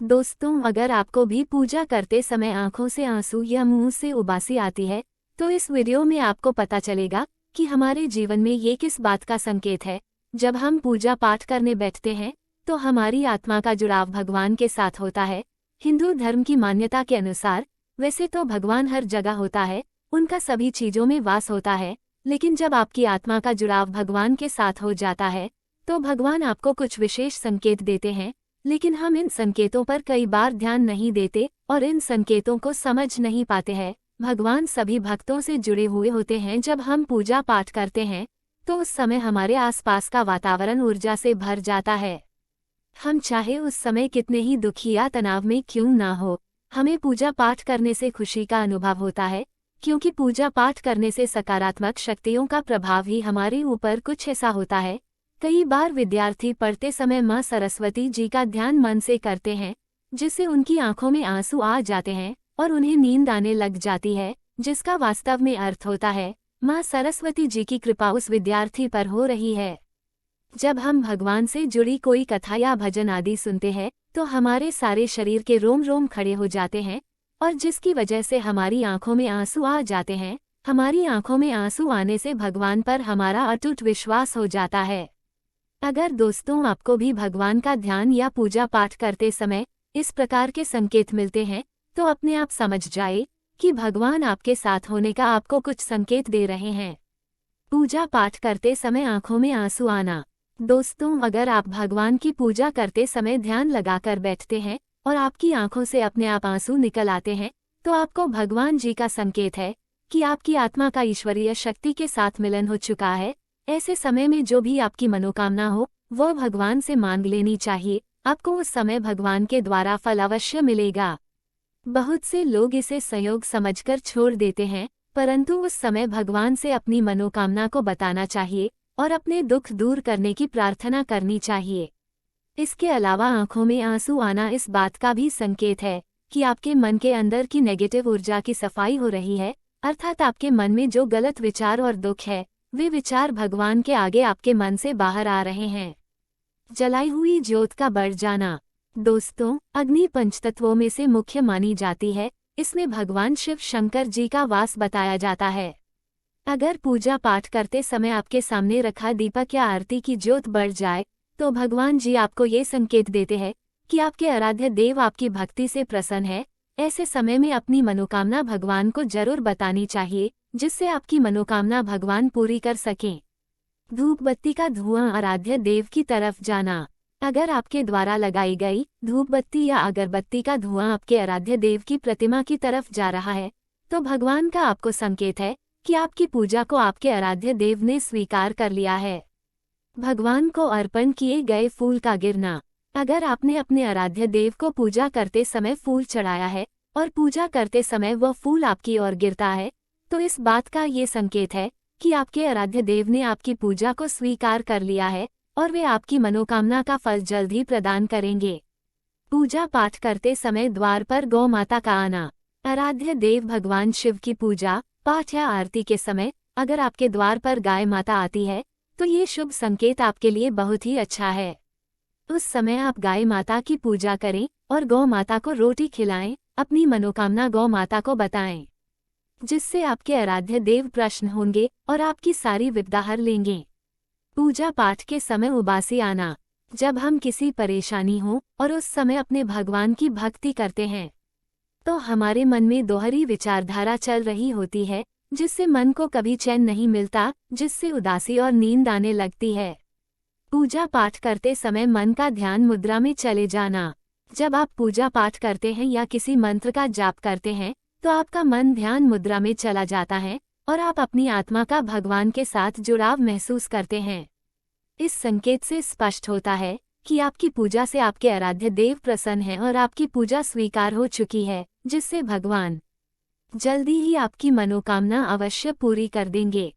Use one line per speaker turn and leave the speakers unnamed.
दोस्तों, अगर आपको भी पूजा करते समय आंखों से आंसू या मुंह से उबासी आती है, तो इस वीडियो में आपको पता चलेगा कि हमारे जीवन में ये किस बात का संकेत है। जब हम पूजा पाठ करने बैठते हैं तो हमारी आत्मा का जुड़ाव भगवान के साथ होता है। हिंदू धर्म की मान्यता के अनुसार वैसे तो भगवान हर जगह होता है, उनका सभी चीजों में वास होता है, लेकिन जब आपकी आत्मा का जुड़ाव भगवान के साथ हो जाता है तो भगवान आपको कुछ विशेष संकेत देते हैं। लेकिन हम इन संकेतों पर कई बार ध्यान नहीं देते और इन संकेतों को समझ नहीं पाते हैं। भगवान सभी भक्तों से जुड़े हुए होते हैं। जब हम पूजा पाठ करते हैं तो उस समय हमारे आसपास का वातावरण ऊर्जा से भर जाता है। हम चाहे उस समय कितने ही दुखी या तनाव में क्यों ना हो, हमें पूजा पाठ करने से खुशी का अनुभव होता है, क्योंकि पूजा पाठ करने से सकारात्मक शक्तियों का प्रभाव ही हमारे ऊपर कुछ ऐसा होता है। कई बार विद्यार्थी पढ़ते समय माँ सरस्वती जी का ध्यान मन से करते हैं, जिससे उनकी आंखों में आंसू आ जाते हैं और उन्हें नींद आने लग जाती है, जिसका वास्तव में अर्थ होता है माँ सरस्वती जी की कृपा उस विद्यार्थी पर हो रही है। जब हम भगवान से जुड़ी कोई कथा या भजन आदि सुनते हैं तो हमारे सारे शरीर के रोम रोम खड़े हो जाते हैं और जिसकी वजह से हमारी आंखों में आंसू आ जाते हैं। हमारी आंखों में आंसू आने से भगवान पर हमारा अटूट विश्वास हो जाता है। अगर दोस्तों आपको भी भगवान का ध्यान या पूजा पाठ करते समय इस प्रकार के संकेत मिलते हैं तो अपने आप समझ जाए कि भगवान आपके साथ होने का आपको कुछ संकेत दे रहे हैं। पूजा पाठ करते समय आंखों में आंसू आना। दोस्तों, अगर आप भगवान की पूजा करते समय ध्यान लगाकर बैठते हैं और आपकी आंखों से अपने आप आंसू निकल आते हैं तो आपको भगवान जी का संकेत है कि आपकी आत्मा का ईश्वरीय शक्ति के साथ मिलन हो चुका है। ऐसे समय में जो भी आपकी मनोकामना हो वो भगवान से मांग लेनी चाहिए। आपको उस समय भगवान के द्वारा फल अवश्य मिलेगा। बहुत से लोग इसे संयोग समझकर छोड़ देते हैं, परंतु उस समय भगवान से अपनी मनोकामना को बताना चाहिए और अपने दुख दूर करने की प्रार्थना करनी चाहिए। इसके अलावा आंखों में आंसू आना इस बात का भी संकेत है कि आपके मन के अंदर की नेगेटिव ऊर्जा की सफाई हो रही है, अर्थात आपके मन में जो गलत विचार और दुख है वे विचार भगवान के आगे आपके मन से बाहर आ रहे हैं। जलाई हुई ज्योत का बढ़ जाना। दोस्तों, अग्नि पंचतत्वों में से मुख्य मानी जाती है। इसमें भगवान शिव शंकर जी का वास बताया जाता है। अगर पूजा पाठ करते समय आपके सामने रखा दीपक या आरती की ज्योत बढ़ जाए तो भगवान जी आपको ये संकेत देते हैं कि आपके आराध्य देव आपकी भक्ति से प्रसन्न है। ऐसे समय में अपनी मनोकामना भगवान को जरूर बतानी चाहिए, जिससे आपकी मनोकामना भगवान पूरी कर सकें। धूप बत्ती का धुआं आराध्य देव की तरफ जाना। अगर आपके द्वारा लगाई गई धूप बत्ती या अगरबत्ती का धुआं आपके आराध्य देव की प्रतिमा की तरफ जा रहा है तो भगवान का आपको संकेत है कि आपकी पूजा को आपके आराध्य देव ने स्वीकार कर लिया है। भगवान को अर्पण किए गए फूल का गिरना। अगर आपने अपने आराध्य देव को पूजा करते समय फूल चढ़ाया है और पूजा करते समय वह फूल आपकी ओर गिरता है तो इस बात का ये संकेत है कि आपके आराध्य देव ने आपकी पूजा को स्वीकार कर लिया है और वे आपकी मनोकामना का फल जल्द ही प्रदान करेंगे। पूजा पाठ करते समय द्वार पर गौ माता का आना। आराध्य देव भगवान शिव की पूजा पाठ या आरती के समय अगर आपके द्वार पर गाय माता आती है तो ये शुभ संकेत आपके लिए बहुत ही अच्छा है। उस समय आप गाय माता की पूजा करें और गौ माता को रोटी खिलाएं, अपनी मनोकामना गौ माता को बताएं, जिससे आपके आराध्य देव प्रसन्न होंगे और आपकी सारी विपदा हर लेंगे। पूजा पाठ के समय उबासी आना। जब हम किसी परेशानी हो और उस समय अपने भगवान की भक्ति करते हैं तो हमारे मन में दोहरी विचारधारा चल रही होती है, जिससे मन को कभी चैन नहीं मिलता, जिससे उदासी और नींद आने लगती है। पूजा पाठ करते समय मन का ध्यान मुद्रा में चले जाना। जब आप पूजा पाठ करते हैं या किसी मंत्र का जाप करते हैं तो आपका मन ध्यान मुद्रा में चला जाता है और आप अपनी आत्मा का भगवान के साथ जुड़ाव महसूस करते हैं। इस संकेत से स्पष्ट होता है कि आपकी पूजा से आपके आराध्य देव प्रसन्न हैं और आपकी पूजा स्वीकार हो चुकी है, जिससे भगवान जल्दी ही आपकी मनोकामना अवश्य पूरी कर देंगे।